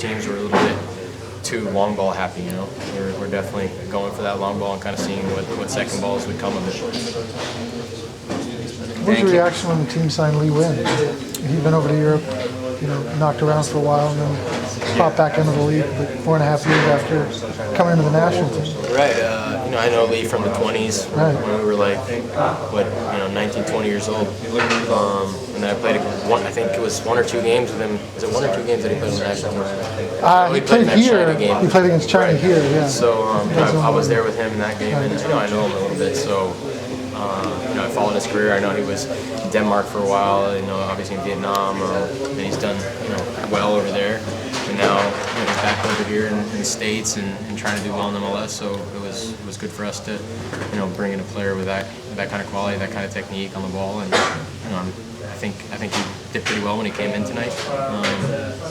teams were a little bit too long ball happy. You know, we're definitely going for that long ball and kind of seeing what second balls would come of it. What was your reaction when the team signed Lee Wynn? He'd been over to Europe, knocked around for a while, and then popped back into the league like 4.5 years after coming into the national team. Right. I know Lee from the 20s when we were like, 19, 20 years old. And then I played, I think it was 1 or 2 games with him. Was it 1 or 2 games that he played in the national team? He played here. He played against China here, yeah. So I was there with him in that game, and I know him a little bit. So I followed his career. I know he was in Denmark for a while. Obviously in Vietnam, and he's done well over there. And now he's back over here in the States and trying to do well in MLS. So it was good for us to bring in a player with that kind of quality, that kind of technique on the ball. And I think he did pretty well when he came in tonight.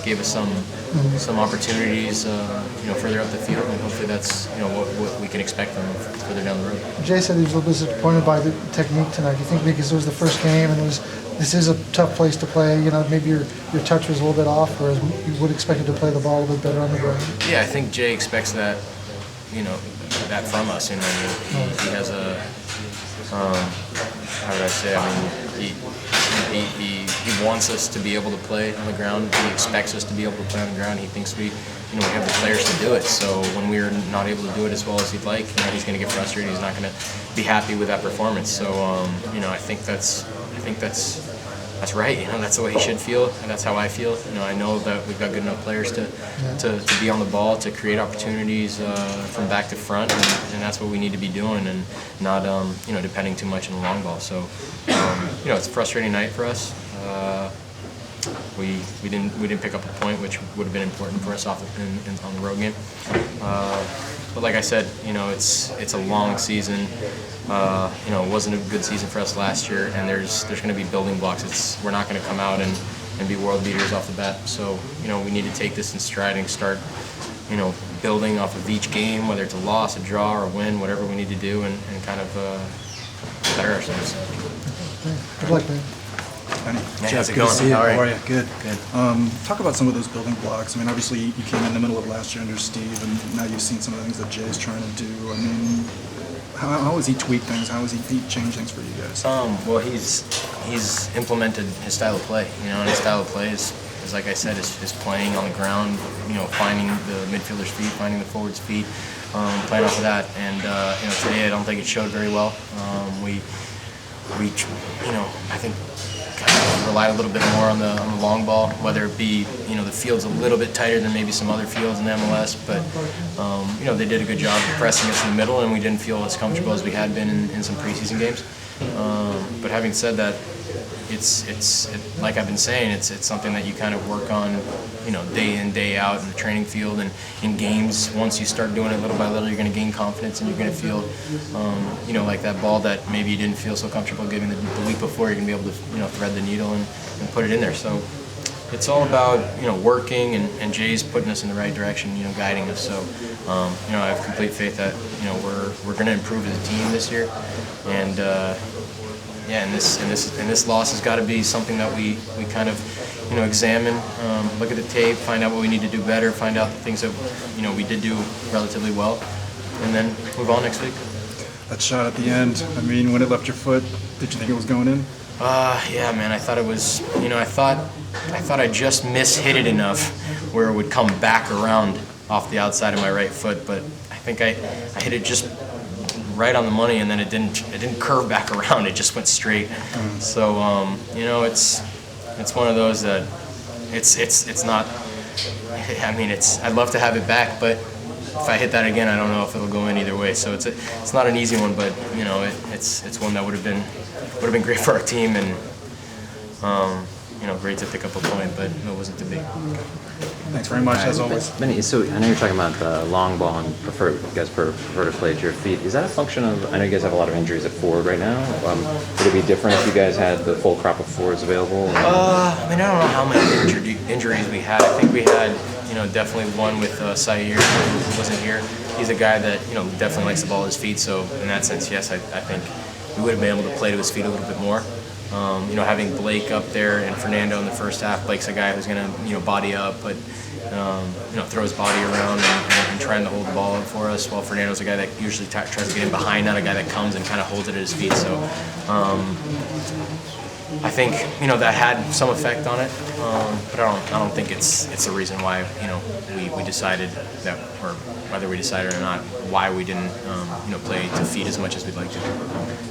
Gave us some opportunities, further up the field, and hopefully that's what we can expect from him further down the road. Jay said he was a little disappointed by the technique tonight. Do you think because it was the first game and this is a tough place to play, maybe your touch was a little bit off, whereas you would expect him to play the ball a little bit better on the ground? Yeah, I think Jay expects that, that from us. He has a, how would I say? He wants us to be able to play on the ground. He expects us to be able to play on the ground. He thinks we have the players to do it. So when we're not able to do it as well as he'd like, he's going to get frustrated. He's not going to be happy with that performance. So I think that's right. That's the way he should feel, and that's how I feel. I know that we've got good enough players to be on the ball, to create opportunities from back to front, and that's what we need to be doing, and not depending too much on the long ball. So it's a frustrating night for us. We didn't pick up a point, which would have been important for us on the road game. But like I said, it's a long season. It wasn't a good season for us last year, and there's going to be building blocks. We're not going to come out and be world beaters off the bat. So we need to take this in stride and start building off of each game, whether it's a loss, a draw, or a win, whatever we need to do, and kind of better ourselves. Good luck, man. Jeff, how's it good going? to see you. How are you? Good. Good. Talk about some of those building blocks. Obviously you came in the middle of last year under Steve, and now you've seen some of the things that Jay's trying to do. How has he tweaked things? How has he changed things for you guys? Well, he's implemented his style of play. And his style of play is like I said, is playing on the ground. Finding the midfielder's feet, finding the forward's feet, playing off of that. And today I don't think it showed very well. We I think kind of relied a little bit more on the long ball, whether it be the field's a little bit tighter than maybe some other fields in the MLS, but they did a good job of pressing us in the middle, and we didn't feel as comfortable as we had been in some preseason games. But having said that, it's like I've been saying, it's something that you kind of work on, day in, day out in the training field and in games. Once you start doing it little by little, you're going to gain confidence, and you're going to feel, like that ball that maybe you didn't feel so comfortable giving the week before, you're going to be able to, thread the needle and put it in there. So it's all about, working, and Jay's putting us in the right direction, guiding us. So, I have complete faith that, we're going to improve as a team this year, and and this loss has got to be something that we kind of examine, look at the tape, find out what we need to do better, find out the things that we did do relatively well, and then move on next week. That shot at the end, when it left your foot, did you think it was going in? Yeah, man. I thought it was. I thought I just mishit it enough where it would come back around off the outside of my right foot, but I think I hit it just right on the money, and then it didn't curve back around. It just went straight. So it's one of those that it's not. I'd love to have it back, but if I hit that again, I don't know if it'll go in either way. So it's not an easy one, but it's one that would have been great for our team, and great to pick up a point, but it wasn't too big. Thanks very much, as always. Benny, so I know you're talking about the long ball and you guys prefer to play at your feet. Is that a function of, I know you guys have a lot of injuries at forward right now. Would it be different if you guys had the full crop of forwards available? I don't know how many injuries we had. I think we had, definitely one with Sayer, who wasn't here. He's a guy that, definitely likes the ball at his feet. So in that sense, yes, I think we would have been able to play to his feet a little bit more. Having Blake up there and Fernando in the first half, Blake's a guy who's going to, body up, but throw his body around and trying to hold the ball up for us. While Fernando's a guy that usually tries to get in behind, not a guy that comes and kind of holds it at his feet. So I think that had some effect on it, but I don't think it's a reason why we decided that, or whether we decided or not, why we didn't play to feet as much as we'd like to.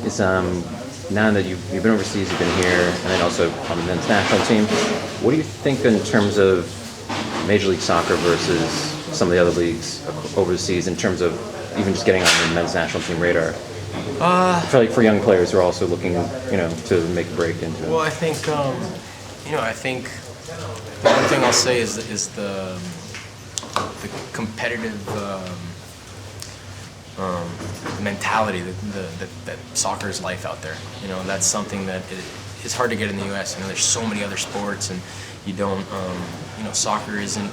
Is now that you've been overseas, you've been here, and then also on the men's national team, what do you think in terms of Major League Soccer versus some of the other leagues overseas in terms of even just getting on the men's national team radar? I feel like for young players who are also looking, to make a break into it. Well, I think, I think the one thing I'll say is the competitive mentality that soccer is life out there. That's something that is hard to get in the U.S. There's so many other sports, and you don't, soccer isn't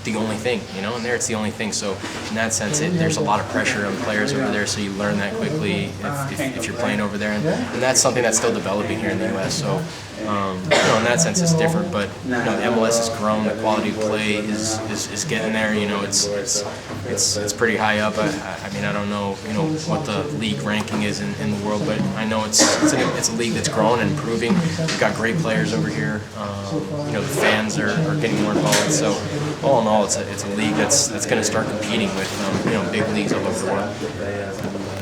the only thing, and there it's the only thing. So in that sense, there's a lot of pressure on players over there, so you learn that quickly if you're playing over there, and that's something that's still developing here in the U.S. So in that sense, it's different, but the MLS has grown, the quality of play is getting there. It's pretty high up. I mean, I don't know, what the league ranking is in the world, but I know it's a league that's growing and improving. We've got great players over here. The fans are getting more involved. So all in all, it's a league that's going to start competing with big leagues all over the world.